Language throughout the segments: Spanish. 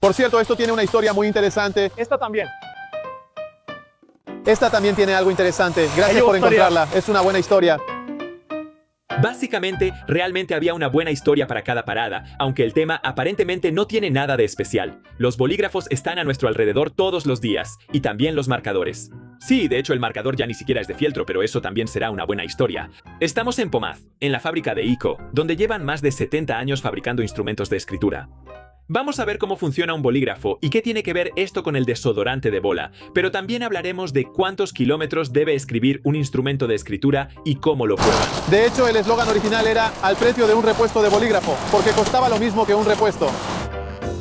Por cierto, esto tiene una historia muy interesante. Esta también. Esta también tiene algo interesante. Gracias por encontrarla. Es una buena historia. Básicamente, realmente había una buena historia para cada parada, aunque el tema aparentemente no tiene nada de especial. Los bolígrafos están a nuestro alrededor todos los días, y también los marcadores. Sí, de hecho el marcador ya ni siquiera es de fieltro, pero eso también será una buena historia. Estamos en Pomaz, en la fábrica de ICO, donde llevan más de 70 años fabricando instrumentos de escritura. Vamos a ver cómo funciona un bolígrafo y qué tiene que ver esto con el desodorante de bola, pero también hablaremos de cuántos kilómetros debe escribir un instrumento de escritura y cómo lo prueban. De hecho, el eslogan original era al precio de un repuesto de bolígrafo, porque costaba lo mismo que un repuesto.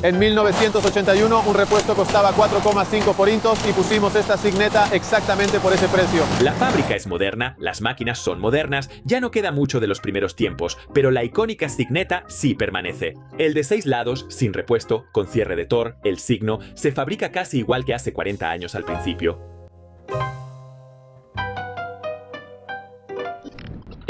En 1981, un repuesto costaba 4,5 forintos y pusimos esta signeta exactamente por ese precio. La fábrica es moderna, las máquinas son modernas, ya no queda mucho de los primeros tiempos, pero la icónica signeta sí permanece. El de 6 lados, sin repuesto, con cierre de Tor, el signo, se fabrica casi igual que hace 40 años al principio.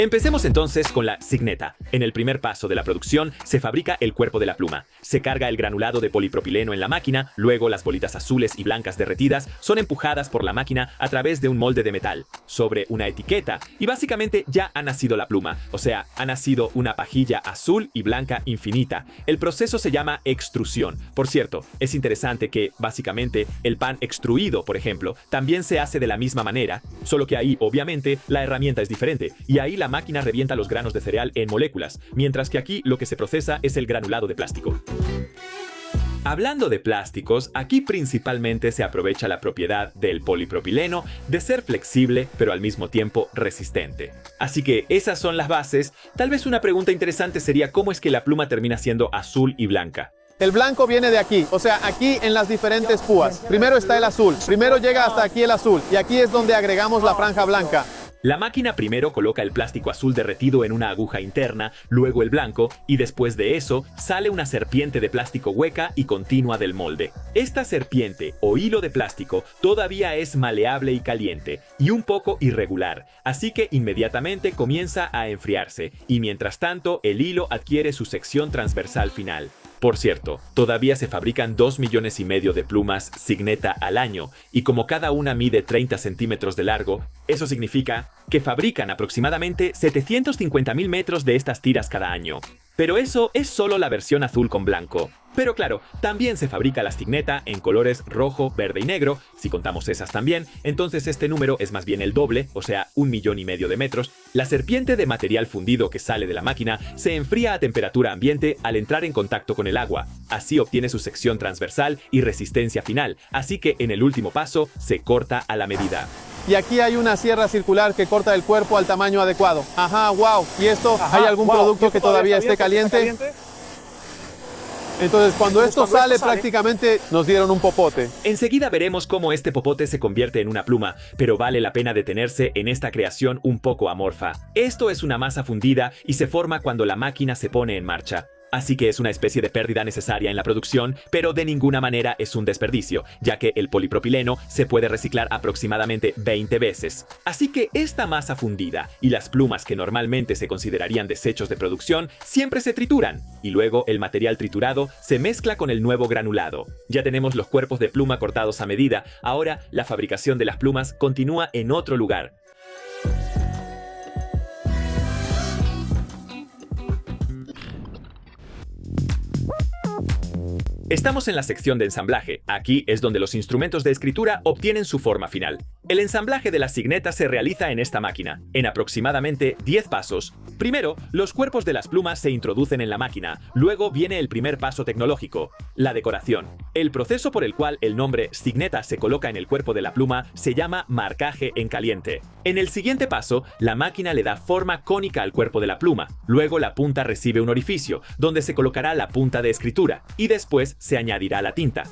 Empecemos entonces con la signeta. En el primer paso de la producción se fabrica el cuerpo de la pluma. Se carga el granulado de polipropileno en la máquina, luego las bolitas azules y blancas derretidas son empujadas por la máquina a través de un molde de metal, sobre una etiqueta, y básicamente ya ha nacido la pluma, o sea, ha nacido una pajilla azul y blanca infinita. El proceso se llama extrusión. Por cierto, es interesante que, básicamente, el pan extruido, por ejemplo, también se hace de la misma manera, solo que ahí, obviamente, la herramienta es diferente, y ahí la máquina revienta los granos de cereal en moléculas, mientras que aquí lo que se procesa es el granulado de plástico. Hablando de plásticos, aquí principalmente se aprovecha la propiedad del polipropileno de ser flexible, pero al mismo tiempo resistente. Así que esas son las bases. Tal vez una pregunta interesante sería cómo es que la pluma termina siendo azul y blanca. El blanco viene de aquí, o sea, aquí en las diferentes púas. Primero está el azul, primero llega hasta aquí el azul, y aquí es donde agregamos la franja blanca. La máquina primero coloca el plástico azul derretido en una aguja interna, luego el blanco, y después de eso sale una serpiente de plástico hueca y continua del molde. Esta serpiente o hilo de plástico todavía es maleable y caliente, y un poco irregular, así que inmediatamente comienza a enfriarse, y mientras tanto el hilo adquiere su sección transversal final. Por cierto, todavía se fabrican 2,5 millones de plumas signeta al año, y como cada una mide 30 centímetros de largo, eso significa que fabrican aproximadamente 750.000 metros de estas tiras cada año. Pero eso es solo la versión azul con blanco. Pero claro, también se fabrica la signeta en colores rojo, verde y negro. Si contamos esas también, entonces este número es más bien el doble, o sea, 1,5 millones de metros. La serpiente de material fundido que sale de la máquina se enfría a temperatura ambiente al entrar en contacto con el agua. Así obtiene su sección transversal y resistencia final, así que en el último paso se corta a la medida. Y aquí hay una sierra circular que corta el cuerpo al tamaño adecuado. Ajá, wow. ¿Y esto? ¿Hay algún producto que todavía esté caliente? Entonces, cuando esto sale, prácticamente nos dieron un popote. Enseguida veremos cómo este popote se convierte en una pluma, pero vale la pena detenerse en esta creación un poco amorfa. Esto es una masa fundida y se forma cuando la máquina se pone en marcha. Así que es una especie de pérdida necesaria en la producción, pero de ninguna manera es un desperdicio, ya que el polipropileno se puede reciclar aproximadamente 20 veces. Así que esta masa fundida y las plumas que normalmente se considerarían desechos de producción siempre se trituran, y luego el material triturado se mezcla con el nuevo granulado. Ya tenemos los cuerpos de pluma cortados a medida, ahora la fabricación de las plumas continúa en otro lugar. Estamos en la sección de ensamblaje. Aquí es donde los instrumentos de escritura obtienen su forma final. El ensamblaje de la signeta se realiza en esta máquina, en aproximadamente 10 pasos. Primero, los cuerpos de las plumas se introducen en la máquina. Luego viene el primer paso tecnológico, la decoración. El proceso por el cual el nombre signeta se coloca en el cuerpo de la pluma se llama marcaje en caliente. En el siguiente paso, la máquina le da forma cónica al cuerpo de la pluma. Luego la punta recibe un orificio, donde se colocará la punta de escritura, y después se añadirá la tinta.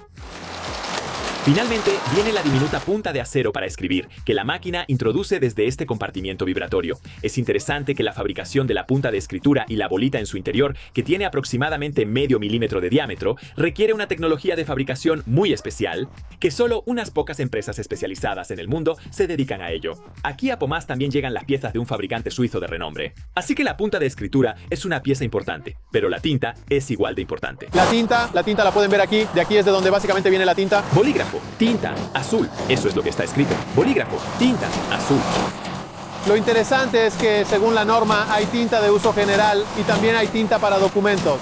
Finalmente, viene la diminuta punta de acero para escribir, que la máquina introduce desde este compartimiento vibratorio. Es interesante que la fabricación de la punta de escritura y la bolita en su interior, que tiene aproximadamente medio milímetro de diámetro, requiere una tecnología de fabricación muy especial, que solo unas pocas empresas especializadas en el mundo se dedican a ello. Aquí a Pomás también llegan las piezas de un fabricante suizo de renombre. Así que la punta de escritura es una pieza importante, pero la tinta es igual de importante. La tinta la pueden ver aquí. De aquí es de donde básicamente viene la tinta. Bolígrafo, tinta, azul. Eso es lo que está escrito. Bolígrafo, tinta, azul. Lo interesante es que según la norma hay tinta de uso general y también hay tinta para documentos.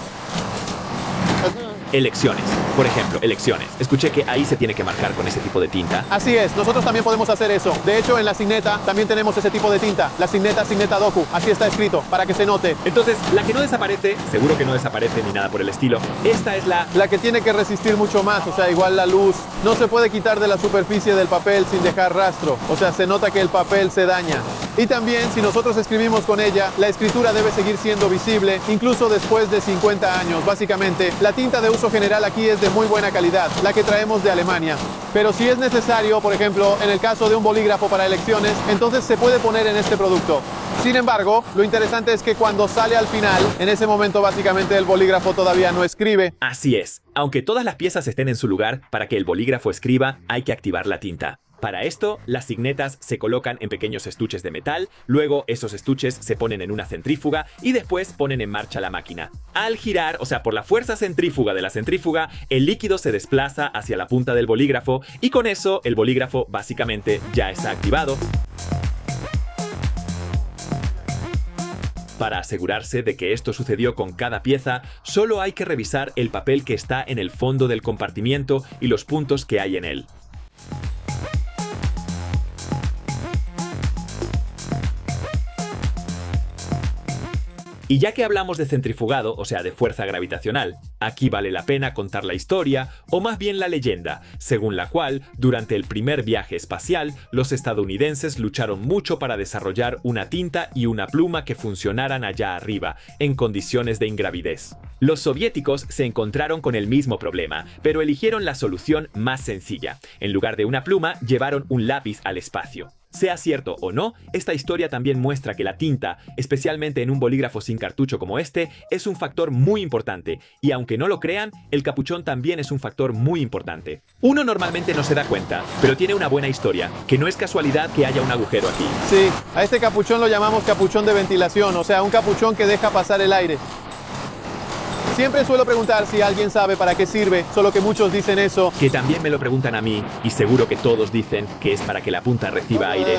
Elecciones. Por ejemplo, elecciones. Escuché que ahí se tiene que marcar con ese tipo de tinta. Así es, nosotros también podemos hacer eso. De hecho, en la Signeta también tenemos ese tipo de tinta. La Signeta Doku. Así está escrito, para que se note. Entonces, la que no desaparece, seguro que no desaparece ni nada por el estilo. Esta es la que tiene que resistir mucho más, o sea, igual la luz. No se puede quitar de la superficie del papel sin dejar rastro. O sea, se nota que el papel se daña. Y también, si nosotros escribimos con ella, la escritura debe seguir siendo visible, incluso después de 50 años. Básicamente, la tinta de uso general aquí es de muy buena calidad, la que traemos de Alemania. Pero si es necesario, por ejemplo, en el caso de un bolígrafo para elecciones, entonces se puede poner en este producto. Sin embargo, lo interesante es que cuando sale al final, en ese momento básicamente el bolígrafo todavía no escribe. Así es. Aunque todas las piezas estén en su lugar, para que el bolígrafo escriba, hay que activar la tinta. Para esto, las signetas se colocan en pequeños estuches de metal, luego esos estuches se ponen en una centrífuga y después ponen en marcha la máquina. Al girar, o sea, por la fuerza centrífuga de la centrífuga, el líquido se desplaza hacia la punta del bolígrafo y con eso el bolígrafo básicamente ya está activado. Para asegurarse de que esto sucedió con cada pieza, solo hay que revisar el papel que está en el fondo del compartimiento y los puntos que hay en él. Y ya que hablamos de centrifugado, o sea de fuerza gravitacional, aquí vale la pena contar la historia, o más bien la leyenda, según la cual, durante el primer viaje espacial, los estadounidenses lucharon mucho para desarrollar una tinta y una pluma que funcionaran allá arriba, en condiciones de ingravidez. Los soviéticos se encontraron con el mismo problema, pero eligieron la solución más sencilla. En lugar de una pluma, llevaron un lápiz al espacio. Sea cierto o no, esta historia también muestra que la tinta, especialmente en un bolígrafo sin cartucho como este, es un factor muy importante, y aunque no lo crean, el capuchón también es un factor muy importante. Uno normalmente no se da cuenta, pero tiene una buena historia, que no es casualidad que haya un agujero aquí. Sí, a este capuchón lo llamamos capuchón de ventilación, o sea, un capuchón que deja pasar el aire. Siempre suelo preguntar si alguien sabe para qué sirve, solo que muchos dicen eso. Que también me lo preguntan a mí, y seguro que todos dicen que es para que la punta reciba aire.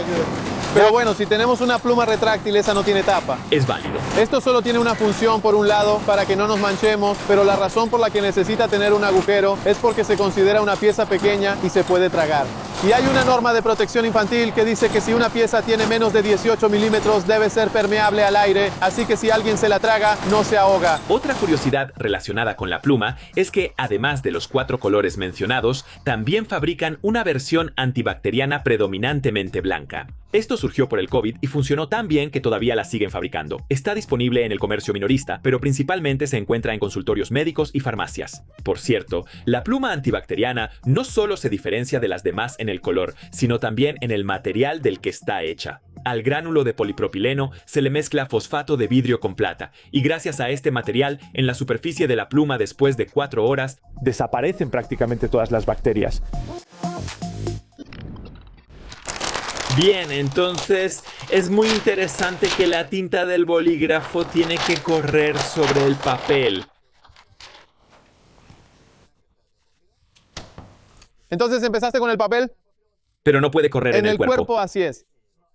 Pero bueno, si tenemos una pluma retráctil, esa no tiene tapa. Es válido. Esto solo tiene una función por un lado, para que no nos manchemos, pero la razón por la que necesita tener un agujero es porque se considera una pieza pequeña y se puede tragar. Y hay una norma de protección infantil que dice que si una pieza tiene menos de 18 milímetros debe ser permeable al aire, así que si alguien se la traga, no se ahoga. Otra curiosidad relacionada con la pluma es que, además de los 4 colores mencionados, también fabrican una versión antibacteriana predominantemente blanca. Esto surgió por el COVID y funcionó tan bien que todavía la siguen fabricando. Está disponible en el comercio minorista, pero principalmente se encuentra en consultorios médicos y farmacias. Por cierto, la pluma antibacteriana no solo se diferencia de las demás en el color, sino también en el material del que está hecha. Al gránulo de polipropileno se le mezcla fosfato de vidrio con plata, y gracias a este material, en la superficie de la pluma después de 4 horas, desaparecen prácticamente todas las bacterias. Bien, entonces es muy interesante que la tinta del bolígrafo tiene que correr sobre el papel. Entonces, ¿empezaste con el papel? Pero no puede correr en el cuerpo. En el cuerpo, así es.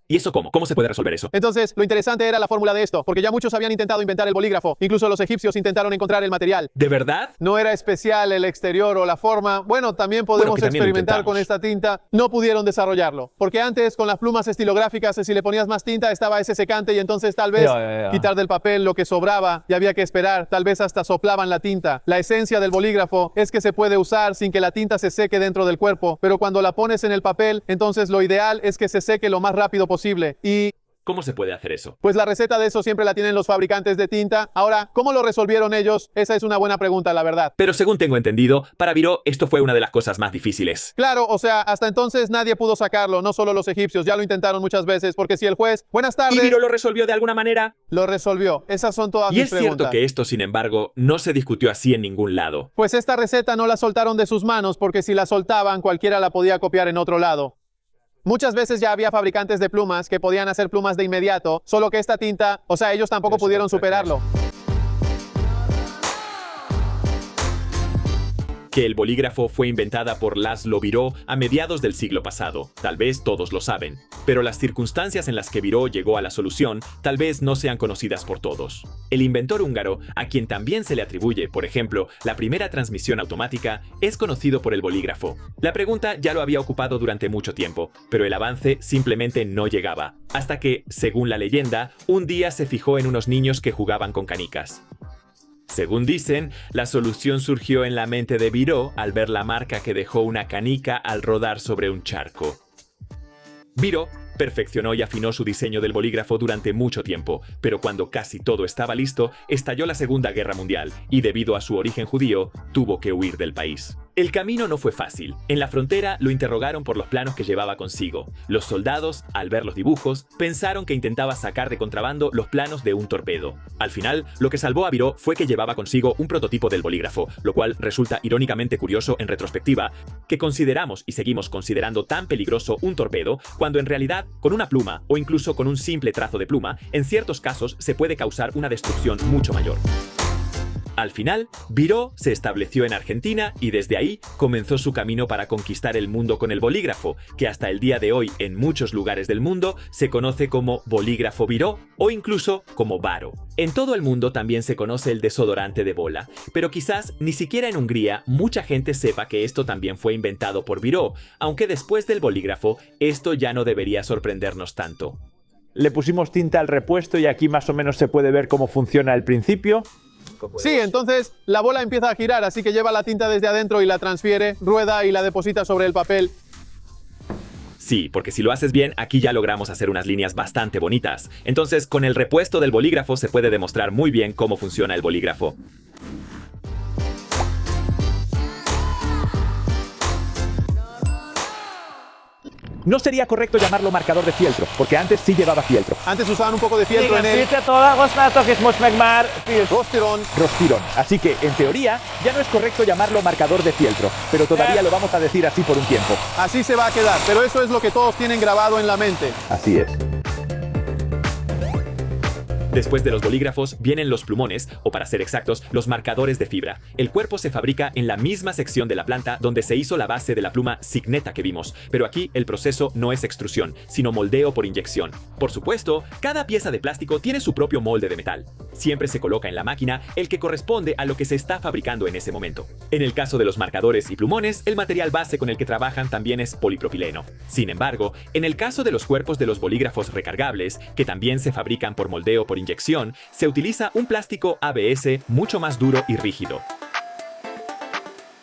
¿Y eso cómo? ¿Cómo se puede resolver eso? Entonces, lo interesante era la fórmula de esto, porque ya muchos habían intentado inventar el bolígrafo. Incluso los egipcios intentaron encontrar el material. ¿De verdad? No era especial el exterior o la forma. Bueno, también podemos experimentar con esta tinta. No pudieron desarrollarlo. Porque antes, con las plumas estilográficas, si le ponías más tinta, estaba ese secante y entonces tal vez quitar del papel lo que sobraba y había que esperar. Tal vez hasta soplaban la tinta. La esencia del bolígrafo es que se puede usar sin que la tinta se seque dentro del cuerpo. Pero cuando la pones en el papel, entonces lo ideal es que se seque lo más rápido posible. Y ¿Cómo se puede hacer eso? Pues la receta de eso siempre la tienen los fabricantes de tinta. Ahora, ¿cómo lo resolvieron ellos? Esa es una buena pregunta, la verdad. Pero según tengo entendido, para Viró esto fue una de las cosas más difíciles. Claro, o sea, hasta entonces nadie pudo sacarlo, no solo los egipcios, ya lo intentaron muchas veces, porque si el juez, buenas tardes, ¿Y Viró lo resolvió de alguna manera? lo resolvió. Esas son todas Y mis es cierto preguntas. que esto, sin embargo, no se discutió así en ningún lado. Pues esta receta no la soltaron de sus manos, porque si la soltaban, cualquiera la podía copiar en otro lado. Muchas veces ya había fabricantes de plumas que podían hacer plumas de inmediato, solo que esta tinta, o sea, ellos tampoco pudieron superarlo. Que el bolígrafo fue inventada por Laszlo Biró a mediados del siglo pasado. Tal vez todos lo saben. Pero las circunstancias en las que Biró llegó a la solución tal vez no sean conocidas por todos. El inventor húngaro, a quien también se le atribuye, por ejemplo, la primera transmisión automática, es conocido por el bolígrafo. La pregunta ya lo había ocupado durante mucho tiempo, pero el avance simplemente no llegaba. Hasta que, según la leyenda, un día se fijó en unos niños que jugaban con canicas. Según dicen, la solución surgió en la mente de Biró al ver la marca que dejó una canica al rodar sobre un charco. Biró perfeccionó y afinó su diseño del bolígrafo durante mucho tiempo, pero cuando casi todo estaba listo, estalló la Segunda Guerra Mundial y debido a su origen judío, tuvo que huir del país. El camino no fue fácil. En la frontera lo interrogaron por los planos que llevaba consigo. Los soldados, al ver los dibujos, pensaron que intentaba sacar de contrabando los planos de un torpedo. Al final, lo que salvó a Biró fue que llevaba consigo un prototipo del bolígrafo, lo cual resulta irónicamente curioso en retrospectiva, que consideramos y seguimos considerando tan peligroso un torpedo, cuando en realidad, con una pluma o incluso con un simple trazo de pluma, en ciertos casos se puede causar una destrucción mucho mayor. Al final, Biró se estableció en Argentina y desde ahí comenzó su camino para conquistar el mundo con el bolígrafo, que hasta el día de hoy en muchos lugares del mundo se conoce como bolígrafo Biró o incluso como Baro. En todo el mundo también se conoce el desodorante de bola, pero quizás ni siquiera en Hungría mucha gente sepa que esto también fue inventado por Biró, aunque después del bolígrafo esto ya no debería sorprendernos tanto. Le pusimos tinta al repuesto y aquí más o menos se puede ver cómo funciona al principio. Sí, entonces la bola empieza a girar, así que lleva la tinta desde adentro y la transfiere, rueda y la deposita sobre el papel. Sí, porque si lo haces bien, aquí ya logramos hacer unas líneas bastante bonitas. Entonces, con el repuesto del bolígrafo se puede demostrar muy bien cómo funciona el bolígrafo. No sería correcto llamarlo marcador de fieltro, porque antes sí llevaba fieltro. Antes usaban un poco de fieltro en él. Rostirón. Rostirón. Así que, en teoría, ya no es correcto llamarlo marcador de fieltro, pero todavía lo vamos a decir así por un tiempo. Así se va a quedar, pero eso es lo que todos tienen grabado en la mente. Así es. Después de los bolígrafos vienen los plumones, o para ser exactos, los marcadores de fibra. El cuerpo se fabrica en la misma sección de la planta donde se hizo la base de la pluma Signeta que vimos, pero aquí el proceso no es extrusión, sino moldeo por inyección. Por supuesto, cada pieza de plástico tiene su propio molde de metal. Siempre se coloca en la máquina el que corresponde a lo que se está fabricando en ese momento. En el caso de los marcadores y plumones, el material base con el que trabajan también es polipropileno. Sin embargo, en el caso de los cuerpos de los bolígrafos recargables, que también se fabrican por moldeo por inyección, se utiliza un plástico ABS mucho más duro y rígido.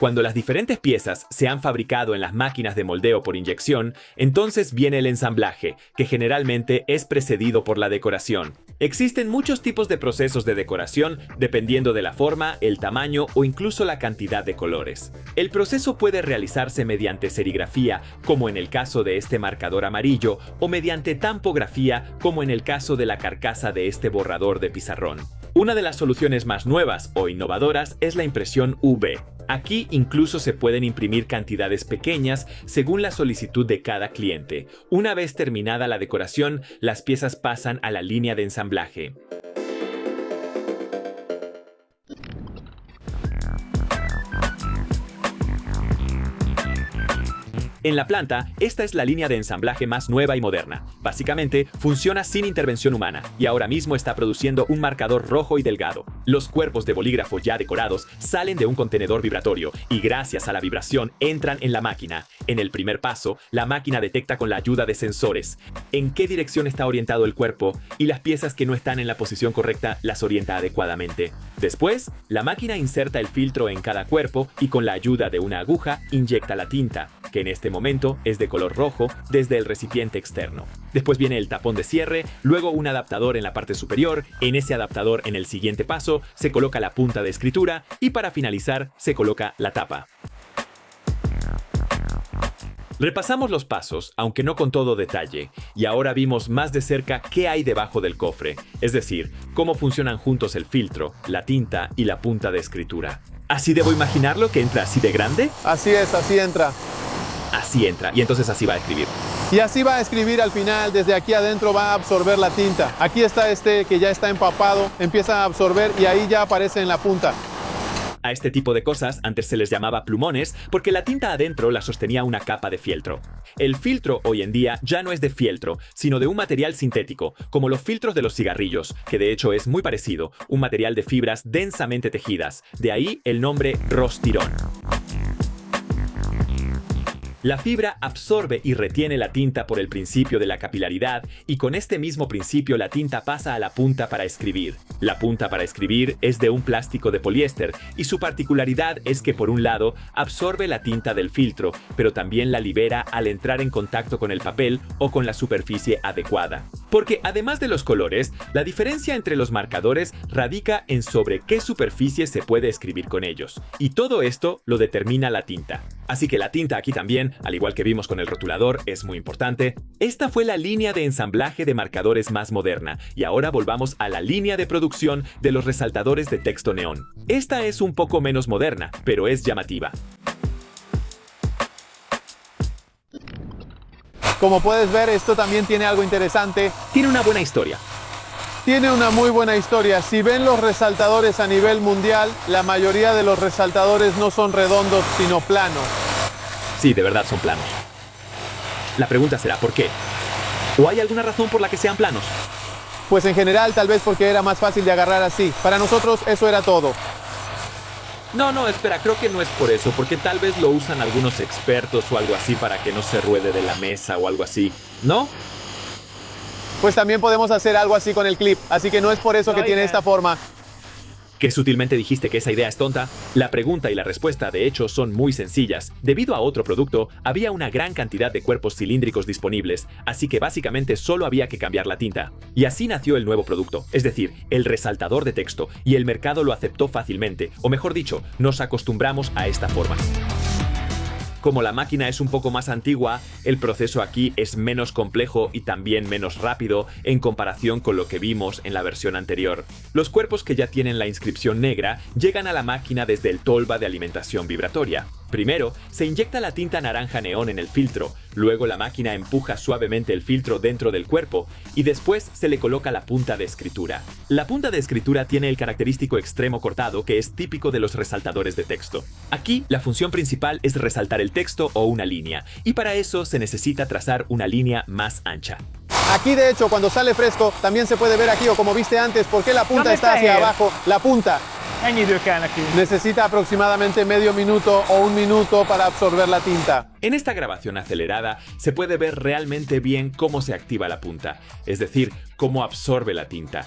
Cuando las diferentes piezas se han fabricado en las máquinas de moldeo por inyección, entonces viene el ensamblaje, que generalmente es precedido por la decoración. Existen muchos tipos de procesos de decoración dependiendo de la forma, el tamaño o incluso la cantidad de colores. El proceso puede realizarse mediante serigrafía, como en el caso de este marcador amarillo, o mediante tampografía, como en el caso de la carcasa de este borrador de pizarrón. Una de las soluciones más nuevas o innovadoras es la impresión UV. Aquí incluso se pueden imprimir cantidades pequeñas según la solicitud de cada cliente. Una vez terminada la decoración, las piezas pasan a la línea de ensamblaje. En la planta, esta es la línea de ensamblaje más nueva y moderna. Básicamente, funciona sin intervención humana y ahora mismo está produciendo un marcador rojo y delgado. Los cuerpos de bolígrafo ya decorados salen de un contenedor vibratorio y gracias a la vibración entran en la máquina. En el primer paso, la máquina detecta con la ayuda de sensores en qué dirección está orientado el cuerpo y las piezas que no están en la posición correcta las orienta adecuadamente. Después, la máquina inserta el filtro en cada cuerpo y con la ayuda de una aguja inyecta la tinta, que en este momento es de color rojo desde el recipiente externo. después viene el tapón de cierre, luego un adaptador en la parte superior, en ese adaptador en el siguiente paso se coloca la punta de escritura y para finalizar se coloca la tapa. Repasamos los pasos, aunque no con todo detalle, y ahora vimos más de cerca qué hay debajo del cofre, es decir, cómo funcionan juntos el filtro, la tinta y la punta de escritura. ¿Así debo imaginarlo, que entra así de grande? Así es, así entra. Así entra, y entonces así va a escribir. Y así va a escribir al final, desde aquí adentro va a absorber la tinta. Aquí está este que ya está empapado, empieza a absorber y ahí ya aparece en la punta. A este tipo de cosas antes se les llamaba plumones porque la tinta adentro la sostenía una capa de fieltro. El filtro hoy en día ya no es de fieltro, sino de un material sintético, como los filtros de los cigarrillos, que de hecho es muy parecido, un material de fibras densamente tejidas, de ahí el nombre Rostirón. La fibra absorbe y retiene la tinta por el principio de la capilaridad y con este mismo principio la tinta pasa a la punta para escribir. La punta para escribir es de un plástico de poliéster y su particularidad es que por un lado absorbe la tinta del filtro, pero también la libera al entrar en contacto con el papel o con la superficie adecuada. Porque además de los colores, la diferencia entre los marcadores radica en sobre qué superficie se puede escribir con ellos. Y todo esto lo determina la tinta. Así que la tinta aquí también, al igual que vimos con el rotulador, es muy importante. Esta fue la línea de ensamblaje de marcadores más moderna, y ahora volvamos a la línea de producción de los resaltadores de texto neón. Esta es un poco menos moderna, pero es llamativa. Como puedes ver, esto también tiene algo interesante. Tiene una buena historia. Tiene una muy buena historia. Si ven los resaltadores a nivel mundial, la mayoría de los resaltadores no son redondos, sino planos. Sí, de verdad son planos. La pregunta será, ¿por qué? ¿O hay alguna razón por la que sean planos? Pues en general, tal vez porque era más fácil de agarrar así. Para nosotros, eso era todo. No, espera, creo que no es por eso, porque tal vez lo usan algunos expertos o algo así para que no se ruede de la mesa o algo así, ¿no? Pues también podemos hacer algo así con el clip, así que no es por eso que tiene esta forma. ¿Que sutilmente dijiste que esa idea es tonta? La pregunta y la respuesta de hecho son muy sencillas. Debido a otro producto, había una gran cantidad de cuerpos cilíndricos disponibles, así que básicamente solo había que cambiar la tinta. Y así nació el nuevo producto, es decir, el resaltador de texto, y el mercado lo aceptó fácilmente, o mejor dicho, nos acostumbramos a esta forma. Como la máquina es un poco más antigua, el proceso aquí es menos complejo y también menos rápido en comparación con lo que vimos en la versión anterior. Los cuerpos que ya tienen la inscripción negra llegan a la máquina desde el tolva de alimentación vibratoria. Primero, se inyecta la tinta naranja neón en el filtro, luego la máquina empuja suavemente el filtro dentro del cuerpo y después se le coloca la punta de escritura. La punta de escritura tiene el característico extremo cortado que es típico de los resaltadores de texto. Aquí, la función principal es resaltar el texto o una línea, y para eso se necesita trazar una línea más ancha. Aquí de hecho, cuando sale fresco, también se puede ver aquí, o como viste antes, ¿por qué la punta está hacia abajo? La punta necesita aproximadamente medio minuto o un minuto para absorber la tinta. En esta grabación acelerada se puede ver realmente bien cómo se activa la punta, es decir, cómo absorbe la tinta.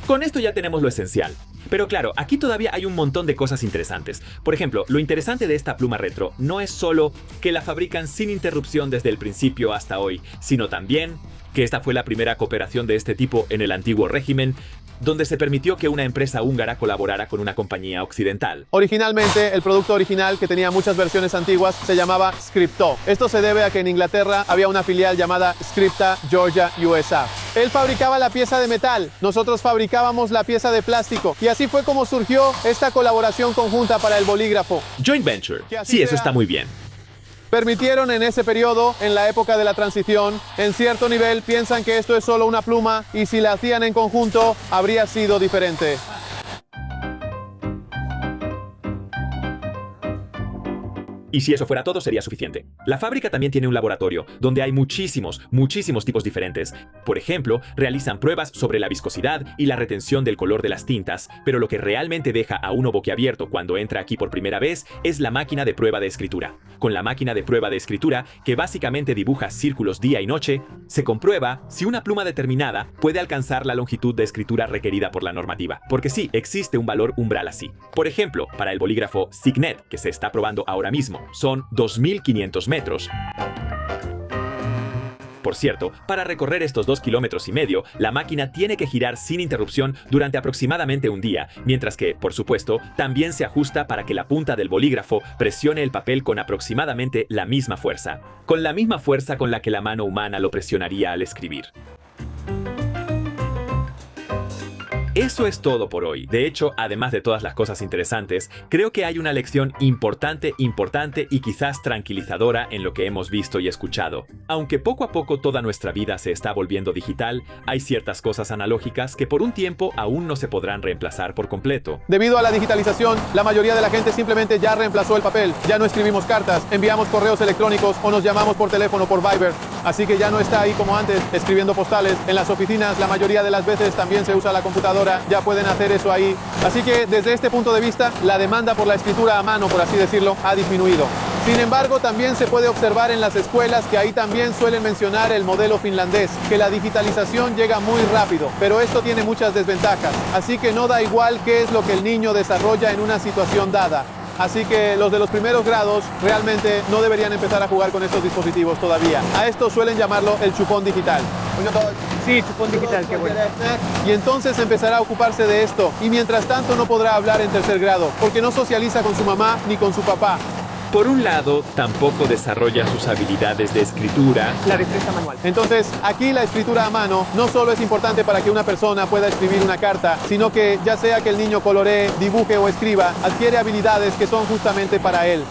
Con esto ya tenemos lo esencial. Pero claro, aquí todavía hay un montón de cosas interesantes. Por ejemplo, lo interesante de esta pluma retro no es solo que la fabrican sin interrupción desde el principio hasta hoy, sino también que esta fue la primera cooperación de este tipo en el antiguo régimen, donde se permitió que una empresa húngara colaborara con una compañía occidental. Originalmente, el producto original, que tenía muchas versiones antiguas, se llamaba Scripto. Esto se debe a que en Inglaterra había una filial llamada Scripta Georgia USA. Él fabricaba la pieza de metal, nosotros fabricábamos la pieza de plástico, y así fue como surgió esta colaboración conjunta para el bolígrafo. Joint venture. Sí, eso está muy bien. Permitieron en ese periodo, en la época de la transición, en cierto nivel piensan que esto es solo una pluma y si la hacían en conjunto habría sido diferente. Y si eso fuera todo, sería suficiente. La fábrica también tiene un laboratorio, donde hay muchísimos tipos diferentes. Por ejemplo, realizan pruebas sobre la viscosidad y la retención del color de las tintas, pero lo que realmente deja a uno boquiabierto cuando entra aquí por primera vez es la máquina de prueba de escritura. Con la máquina de prueba de escritura, que básicamente dibuja círculos día y noche, se comprueba si una pluma determinada puede alcanzar la longitud de escritura requerida por la normativa. Porque sí, existe un valor umbral así. Por ejemplo, para el bolígrafo Signet, que se está probando ahora mismo, son 2.500 metros. Por cierto, para recorrer estos 2,5 kilómetros, la máquina tiene que girar sin interrupción durante aproximadamente un día, mientras que, por supuesto, también se ajusta para que la punta del bolígrafo presione el papel con aproximadamente la misma fuerza, con la misma fuerza con la que la mano humana lo presionaría al escribir. Eso es todo por hoy. De hecho, además de todas las cosas interesantes, creo que hay una lección importante y quizás tranquilizadora en lo que hemos visto y escuchado. Aunque poco a poco toda nuestra vida se está volviendo digital, hay ciertas cosas analógicas que por un tiempo aún no se podrán reemplazar por completo. Debido a la digitalización, la mayoría de la gente simplemente ya reemplazó el papel. Ya no escribimos cartas, enviamos correos electrónicos o nos llamamos por teléfono por Viber. Así que ya no está ahí como antes, escribiendo postales. En las oficinas, la mayoría de las veces también se usa la computadora. Ya pueden hacer eso ahí. Así que desde este punto de vista, la demanda por la escritura a mano, por así decirlo, ha disminuido. Sin embargo, también se puede observar en las escuelas que ahí también suelen mencionar el modelo finlandés, que la digitalización llega muy rápido, pero esto tiene muchas desventajas. Así que no da igual qué es lo que el niño desarrolla en una situación dada. Así que los de los primeros grados realmente no deberían empezar a jugar con estos dispositivos todavía. A esto suelen llamarlo el chupón digital. Sí, chupón digital, qué bueno. Y entonces empezará a ocuparse de esto. Y mientras tanto no podrá hablar en tercer grado, porque no socializa con su mamá ni con su papá. Por un lado, tampoco desarrolla sus habilidades de escritura. La destreza manual. Entonces, aquí la escritura a mano no solo es importante para que una persona pueda escribir una carta, sino que ya sea que el niño coloree, dibuje o escriba, adquiere habilidades que son justamente para él.